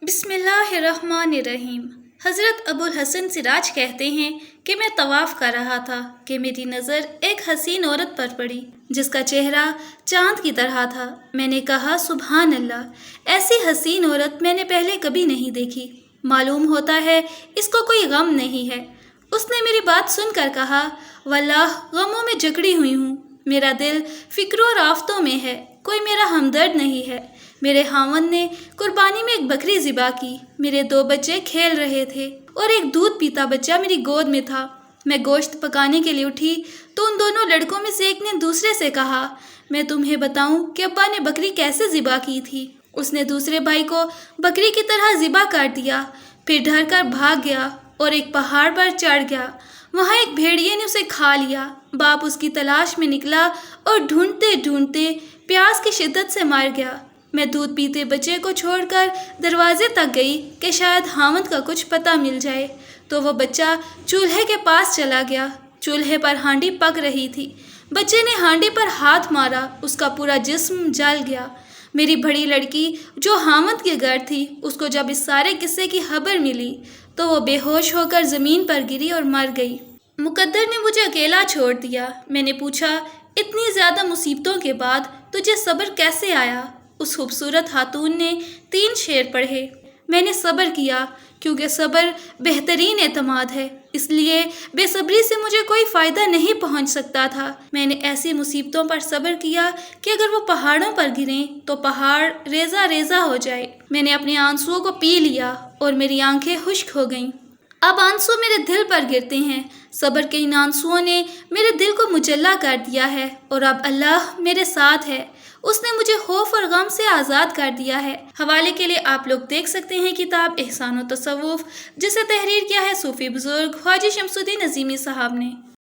بسم اللہ الرحمن الرحیم۔ حضرت ابو الحسن سراج کہتے ہیں کہ میں طواف کر رہا تھا کہ میری نظر ایک حسین عورت پر پڑی جس کا چہرہ چاند کی طرح تھا۔ میں نے کہا سبحان اللہ، ایسی حسین عورت میں نے پہلے کبھی نہیں دیکھی، معلوم ہوتا ہے اس کو کوئی غم نہیں ہے۔ اس نے میری بات سن کر کہا واللہ غموں میں جکڑی ہوئی ہوں، میرا دل فکروں اور آفتوں میں ہے، کوئی میرا ہمدرد نہیں ہے۔ میرے خاوند نے قربانی میں ایک بکری ذبح کی، میرے 2 بچے کھیل رہے تھے اور ایک دودھ پیتا بچہ میری گود میں تھا۔ میں گوشت پکانے کے لیے اٹھی تو ان دونوں لڑکوں میں سے ایک نے دوسرے سے کہا میں تمہیں بتاؤں کہ ابا نے بکری کیسے ذبح کی تھی۔ اس نے دوسرے بھائی کو بکری کی طرح ذبح کر دیا، پھر ڈر کر بھاگ گیا اور ایک پہاڑ پر چڑھ گیا۔ وہاں ایک بھیڑیے نے اسے کھا لیا۔ باپ اس کی تلاش میں نکلا اور ڈھونڈتے ڈھونڈتے پیاس کی شدت سے مر گیا۔ میں دودھ پیتے بچے کو چھوڑ کر دروازے تک گئی کہ شاید خاوند کا کچھ پتہ مل جائے، تو وہ بچہ چولہے کے پاس چلا گیا۔ چولہے پر ہانڈی پک رہی تھی، بچے نے ہانڈی پر ہاتھ مارا، اس کا پورا جسم جل گیا۔ میری بڑی لڑکی جو خاوند کے گھر تھی، اس کو جب اس سارے قصے کی خبر ملی تو وہ بے ہوش ہو کر زمین پر گری اور مر گئی۔ مقدر نے مجھے اکیلا چھوڑ دیا۔ میں نے پوچھا اتنی زیادہ مصیبتوں کے بعد تجھے صبر کیسے آیا؟ اس خوبصورت خاتون نے 3 شعر پڑھے۔ میں نے صبر کیا کیونکہ صبر بہترین اعتماد ہے، اس لیے بے صبری سے مجھے کوئی فائدہ نہیں پہنچ سکتا تھا۔ میں نے ایسی مصیبتوں پر صبر کیا کہ اگر وہ پہاڑوں پر گریں تو پہاڑ ریزہ ریزہ ہو جائے۔ میں نے اپنے آنسوؤں کو پی لیا اور میری آنکھیں خشک ہو گئیں۔ اب آنسو میرے دل پر گرتے ہیں۔ صبر کے ان آنسوؤں نے میرے دل کو مجلہ کر دیا ہے اور اب اللہ میرے ساتھ ہے، اس نے مجھے خوف اور غم سے آزاد کر دیا ہے۔ حوالے کے لیے آپ لوگ دیکھ سکتے ہیں کتاب احسان و تصوف، جسے تحریر کیا ہے صوفی بزرگ خواجہ شمس الدین عظیمی صاحب نے۔